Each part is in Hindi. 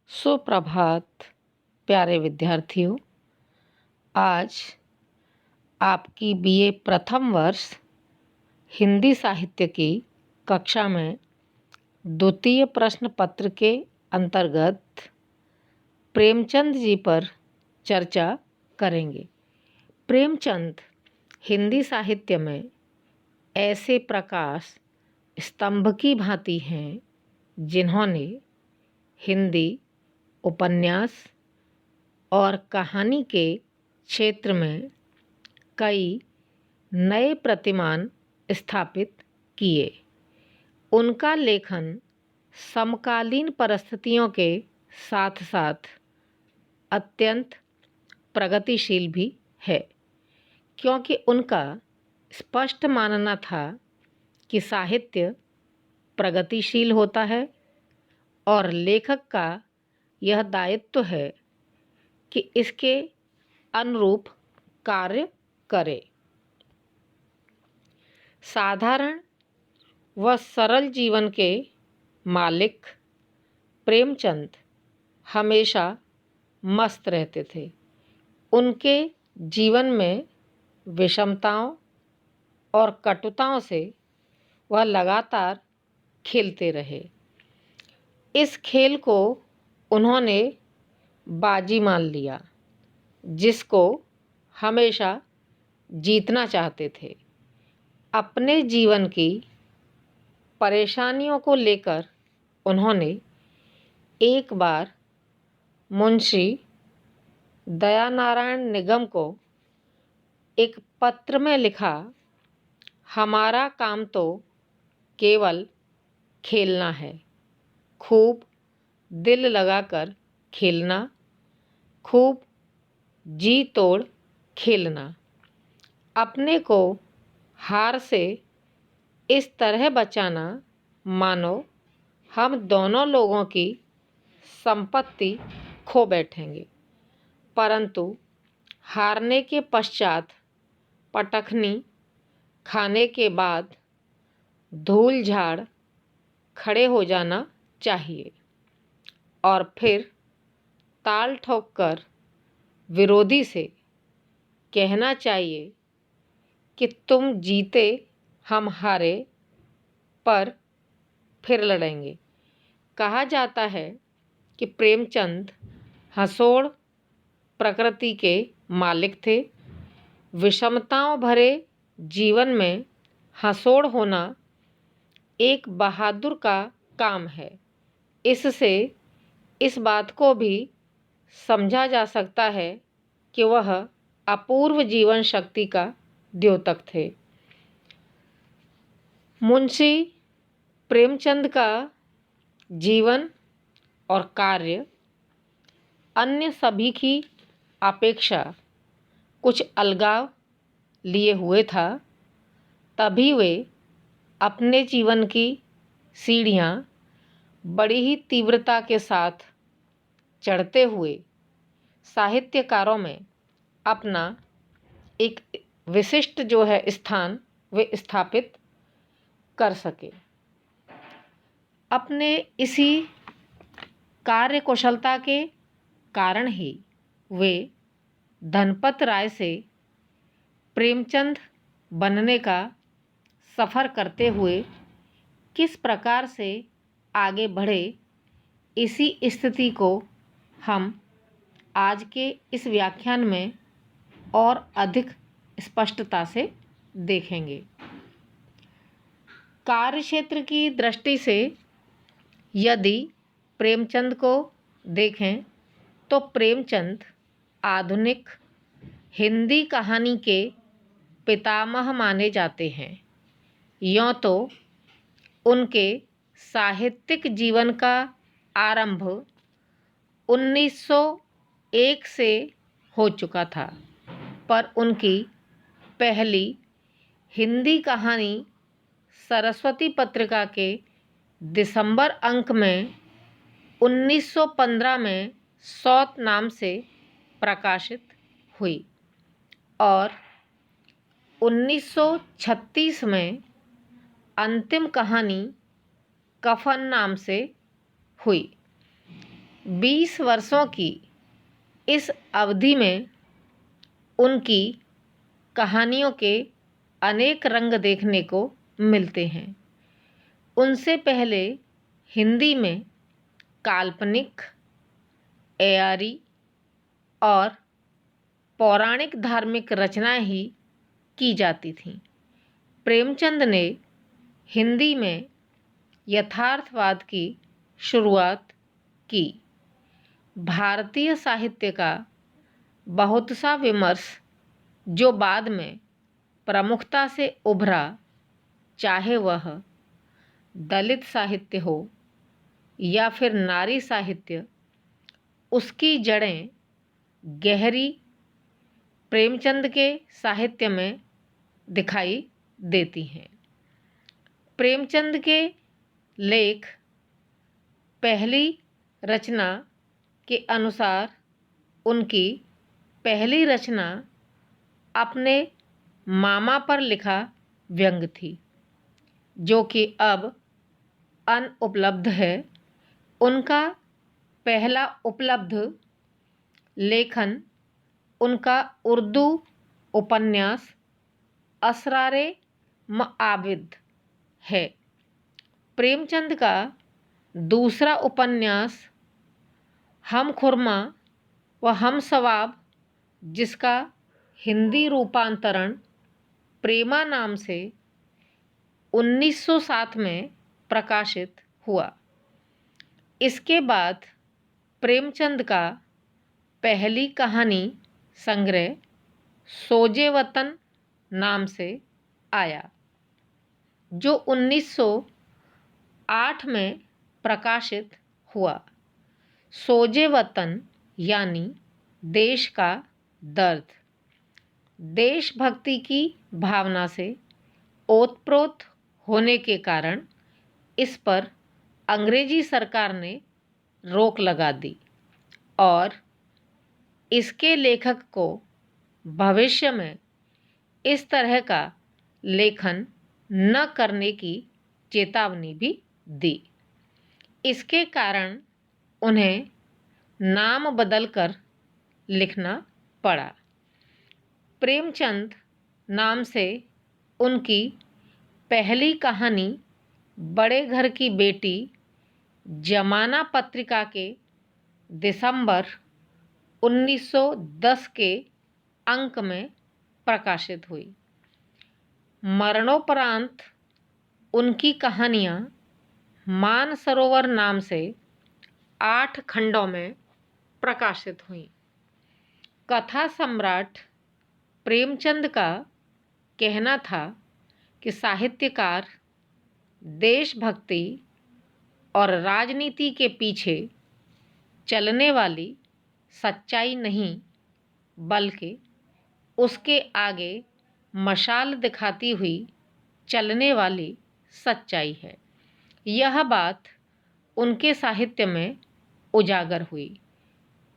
सुप्रभात प्यारे विद्यार्थियों। आज आपकी बीए प्रथम वर्ष हिंदी साहित्य की कक्षा में द्वितीय प्रश्न पत्र के अंतर्गत प्रेमचंद जी पर चर्चा करेंगे। प्रेमचंद हिंदी साहित्य में ऐसे प्रकाश स्तंभ की भांति हैं जिन्होंने हिंदी उपन्यास और कहानी के क्षेत्र में कई नए प्रतिमान स्थापित किए। उनका लेखन समकालीन परिस्थितियों के साथ साथ अत्यंत प्रगतिशील भी है, क्योंकि उनका स्पष्ट मानना था कि साहित्य प्रगतिशील होता है और लेखक का यह दायित्व है कि इसके अनुरूप कार्य करे। साधारण व सरल जीवन के मालिक प्रेमचंद हमेशा मस्त रहते थे। उनके जीवन में विषमताओं और कटुताओं से वह लगातार खेलते रहे। इस खेल को उन्होंने बाजी मान लिया, जिसको हमेशा जीतना चाहते थे। अपने जीवन की परेशानियों को लेकर उन्होंने एक बार मुंशी दयानारायण निगम को एक पत्र में लिखा, हमारा काम तो केवल खेलना है, खूब दिल लगाकर खेलना, खूब जी तोड़ खेलना। अपने को हार से इस तरह बचाना मानो हम दोनों लोगों की संपत्ति खो बैठेंगे। परंतु हारने के पश्चात पटखनी खाने के बाद धूल झाड़ खड़े हो जाना चाहिए और फिर ताल ठोककर विरोधी से कहना चाहिए कि तुम जीते हम हारे, पर फिर लड़ेंगे। कहा जाता है कि प्रेमचंद हंसोड़ प्रकृति के मालिक थे। विषमताओं भरे जीवन में हंसोड़ होना एक बहादुर का काम है। इससे इस बात को भी समझा जा सकता है कि वह अपूर्व जीवन शक्ति का द्योतक थे। मुंशी प्रेमचंद का जीवन और कार्य अन्य सभी की अपेक्षा कुछ अलगाव लिए हुए था। तभी वे अपने जीवन की सीढ़ियाँ बड़ी ही तीव्रता के साथ चढ़ते हुए साहित्यकारों में अपना एक विशिष्ट जो है स्थान वे स्थापित कर सके। अपने इसी कार्य कुशलता के कारण ही वे धनपत राय से प्रेमचंद बनने का सफ़र करते हुए किस प्रकार से आगे बढ़े, इसी स्थिति को हम आज के इस व्याख्यान में और अधिक स्पष्टता से देखेंगे। कार्यक्षेत्र की दृष्टि से यदि प्रेमचंद को देखें तो प्रेमचंद आधुनिक हिंदी कहानी के पितामह माने जाते हैं। यों तो उनके साहित्यिक जीवन का आरंभ 1901 से हो चुका था, पर उनकी पहली हिंदी कहानी सरस्वती पत्रिका के दिसंबर अंक में 1915 में सौत नाम से प्रकाशित हुई और 1936 में अंतिम कहानी कफन नाम से हुई। 20 वर्षों की इस अवधि में उनकी कहानियों के अनेक रंग देखने को मिलते हैं। उनसे पहले हिंदी में काल्पनिक, एआरी और पौराणिक धार्मिक रचनाएं ही की जाती थीं। प्रेमचंद ने हिंदी में यथार्थवाद की शुरुआत की। भारतीय साहित्य का बहुत सा विमर्श जो बाद में प्रमुखता से उभरा, चाहे वह दलित साहित्य हो या फिर नारी साहित्य, उसकी जड़ें गहरी प्रेमचंद के साहित्य में दिखाई देती हैं। प्रेमचंद के लेख पहली रचना के अनुसार उनकी पहली रचना अपने मामा पर लिखा व्यंग थी, जो कि अब अनुपलब्ध है। उनका पहला उपलब्ध लेखन उनका उर्दू उपन्यास असरारे मआबिद है। प्रेमचंद का दूसरा उपन्यास हम खुरमा व हम सवाब, जिसका हिंदी रूपांतरण प्रेमा नाम से 1907 में प्रकाशित हुआ। इसके बाद प्रेमचंद का पहली कहानी संग्रह सोजे वतन नाम से आया, जो 1908 में प्रकाशित हुआ। सोजे वतन यानी देश का दर्द, देशभक्ति की भावना से ओतप्रोत होने के कारण इस पर अंग्रेजी सरकार ने रोक लगा दी और इसके लेखक को भविष्य में इस तरह का लेखन न करने की चेतावनी भी दी। इसके कारण उन्हें नाम बदलकर लिखना पड़ा। प्रेमचंद नाम से उनकी पहली कहानी बड़े घर की बेटी जमाना पत्रिका के दिसंबर 1910 के अंक में प्रकाशित हुई। मरणोपरांत उनकी कहानियाँ मानसरोवर नाम से 8 खंडों में प्रकाशित हुई। कथा सम्राट प्रेमचंद का कहना था कि साहित्यकार देशभक्ति और राजनीति के पीछे चलने वाली सच्चाई नहीं, बल्कि उसके आगे मशाल दिखाती हुई चलने वाली सच्चाई है। यह बात उनके साहित्य में उजागर हुई।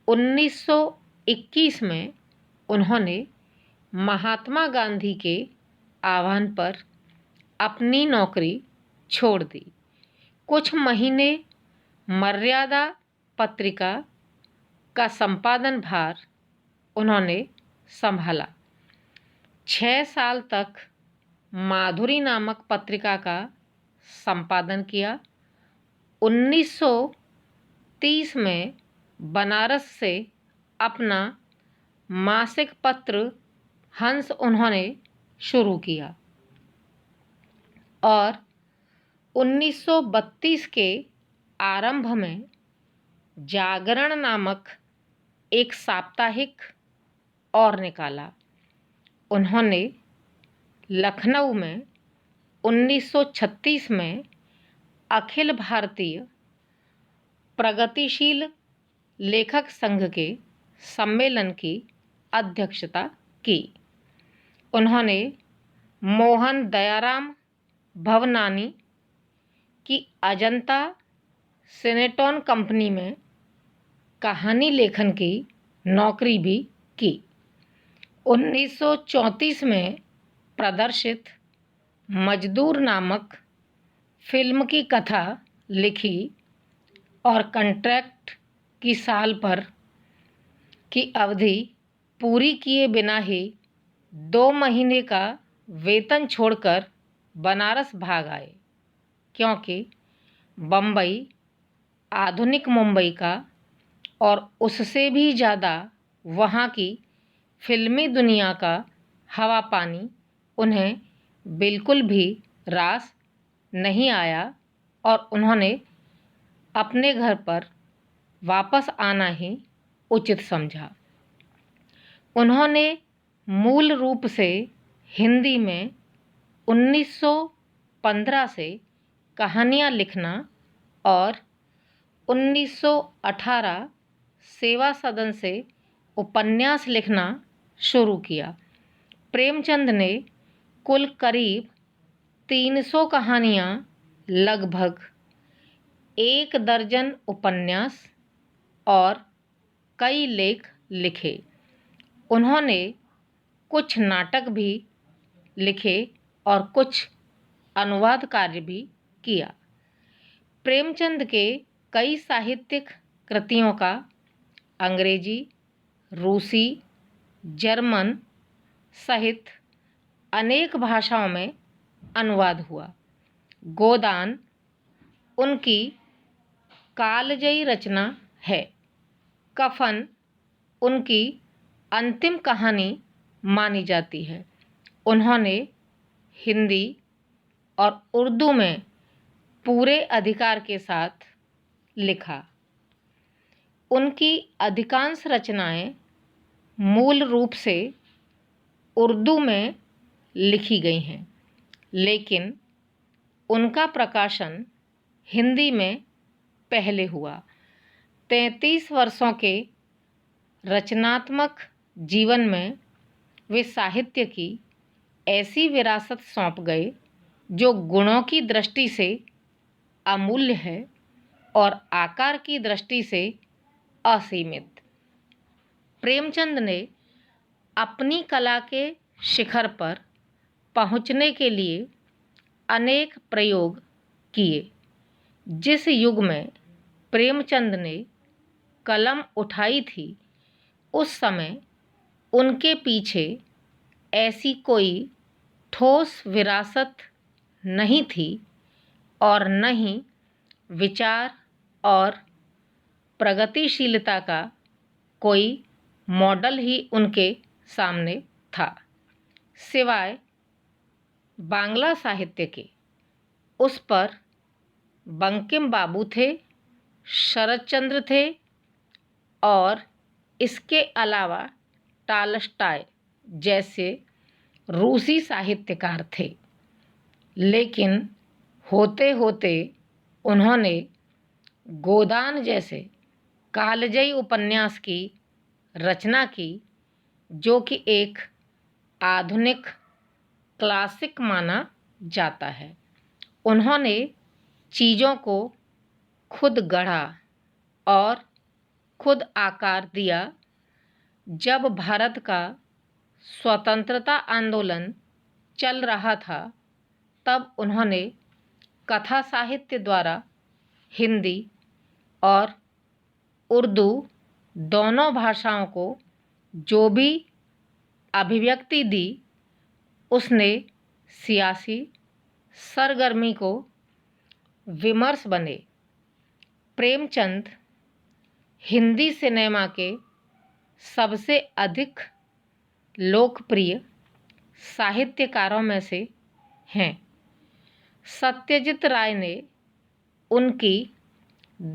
1921 में उन्होंने महात्मा गांधी के आह्वान पर अपनी नौकरी छोड़ दी। कुछ महीने मर्यादा पत्रिका का संपादन भार उन्होंने संभाला। 6 साल तक माधुरी नामक पत्रिका का संपादन किया। 1930 में बनारस से अपना मासिक पत्र हंस उन्होंने शुरू किया और 1932 के आरंभ में जागरण नामक एक साप्ताहिक और निकाला। उन्होंने लखनऊ में 1936 में अखिल भारतीय प्रगतिशील लेखक संघ के सम्मेलन की अध्यक्षता की। उन्होंने मोहन दयाराम भवनानी की अजंता सिनेटोन कंपनी में कहानी लेखन की नौकरी भी की। 1934 में प्रदर्शित मजदूर नामक फिल्म की कथा लिखी और कॉन्ट्रैक्ट कि साल भर की अवधि पूरी किए बिना ही 2 महीने का वेतन छोड़कर बनारस भाग आए, क्योंकि बम्बई आधुनिक मुंबई का और उससे भी ज़्यादा वहाँ की फिल्मी दुनिया का हवा पानी उन्हें बिल्कुल भी रास नहीं आया और उन्होंने अपने घर पर वापस आना ही उचित समझा। उन्होंने मूल रूप से हिंदी में 1915 से कहानियाँ लिखना और 1918 सेवा सदन से उपन्यास लिखना शुरू किया। प्रेमचंद ने कुल करीब 300 कहानियाँ, लगभग 1 दर्जन उपन्यास और कई लेख लिखे। उन्होंने कुछ नाटक भी लिखे और कुछ अनुवाद कार्य भी किया। प्रेमचंद के कई साहित्यिक कृतियों का अंग्रेजी, रूसी, जर्मन सहित अनेक भाषाओं में अनुवाद हुआ। गोदान उनकी कालजयी रचना है। कफन उनकी अंतिम कहानी मानी जाती है। उन्होंने हिंदी और उर्दू में पूरे अधिकार के साथ लिखा। उनकी अधिकांश रचनाएं मूल रूप से उर्दू में लिखी गई हैं, लेकिन उनका प्रकाशन हिंदी में पहले हुआ। 33 वर्षों के रचनात्मक जीवन में वे साहित्य की ऐसी विरासत सौंप गए जो गुणों की दृष्टि से अमूल्य है और आकार की दृष्टि से असीमित। प्रेमचंद ने अपनी कला के शिखर पर पहुंचने के लिए अनेक प्रयोग किए। जिस युग में प्रेमचंद ने कलम उठाई थी, उस समय उनके पीछे ऐसी कोई ठोस विरासत नहीं थी और न ही विचार और प्रगतिशीलता का कोई मॉडल ही उनके सामने था, सिवाय बांग्ला साहित्य के। उस पर बंकिम बाबू थे, शरतचंद्र थे और इसके अलावा टॉलस्टॉय जैसे रूसी साहित्यकार थे। लेकिन होते होते उन्होंने गोदान जैसे कालजयी उपन्यास की रचना की, जो कि एक आधुनिक क्लासिक माना जाता है। उन्होंने चीज़ों को खुद गढ़ा और खुद आकार दिया। जब भारत का स्वतंत्रता आंदोलन चल रहा था, तब उन्होंने कथा साहित्य द्वारा हिंदी और उर्दू दोनों भाषाओं को जो भी अभिव्यक्ति दी, उसने सियासी सरगर्मी को विमर्श बने। प्रेमचंद हिंदी सिनेमा के सबसे अधिक लोकप्रिय साहित्यकारों में से हैं। सत्यजीत राय ने उनकी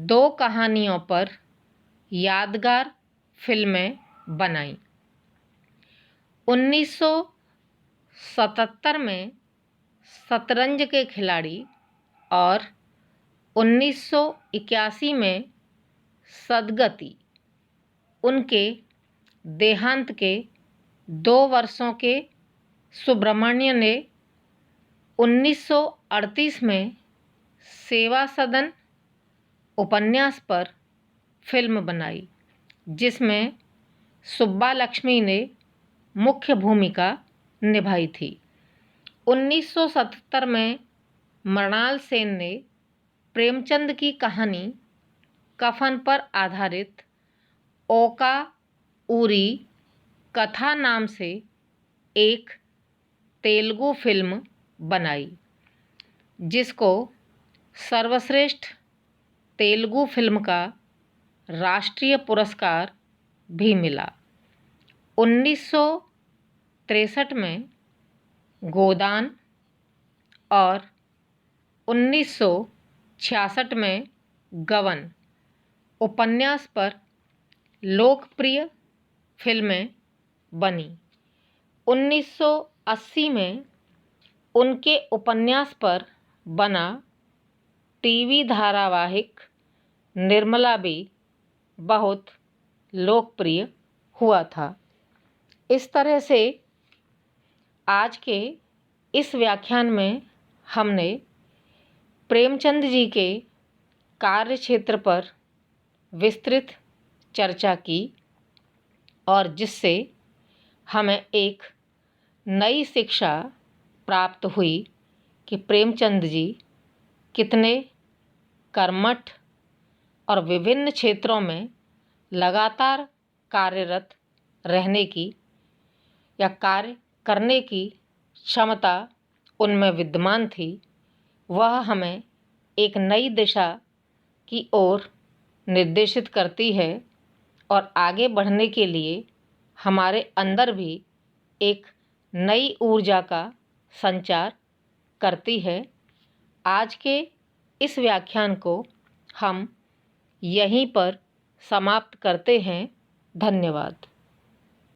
2 कहानियों पर यादगार फिल्में बनाई। 1977 में शतरंज के खिलाड़ी और 1981 में सदगति उनके देहांत के 2 वर्षों के सुब्रमण्य ने 1938 में सेवा सदन उपन्यास पर फिल्म बनाई, जिसमें सुब्बा लक्ष्मी ने मुख्य भूमिका निभाई थी। 1977 में मृणाल सेन ने प्रेमचंद की कहानी कफन पर आधारित ओका उरी कथा नाम से एक तेलुगु फिल्म बनाई, जिसको सर्वश्रेष्ठ तेलुगु फिल्म का राष्ट्रीय पुरस्कार भी मिला। 1963 में गोदान और 1966 में गबन उपन्यास पर लोकप्रिय फिल्में बनी। 1980 में उनके उपन्यास पर बना टीवी धारावाहिक निर्मला भी बहुत लोकप्रिय हुआ था। इस तरह से आज के इस व्याख्यान में हमने प्रेमचंद जी के कार्य क्षेत्र पर विस्तृत चर्चा की और जिससे हमें एक नई शिक्षा प्राप्त हुई कि प्रेमचंद जी कितने कर्मठ और विभिन्न क्षेत्रों में लगातार कार्यरत रहने की या कार्य करने की क्षमता उनमें विद्यमान थी। वह हमें एक नई दिशा की ओर निर्देशित करती है और आगे बढ़ने के लिए हमारे अंदर भी एक नई ऊर्जा का संचार करती है। आज के इस व्याख्यान को हम यहीं पर समाप्त करते हैं। धन्यवाद।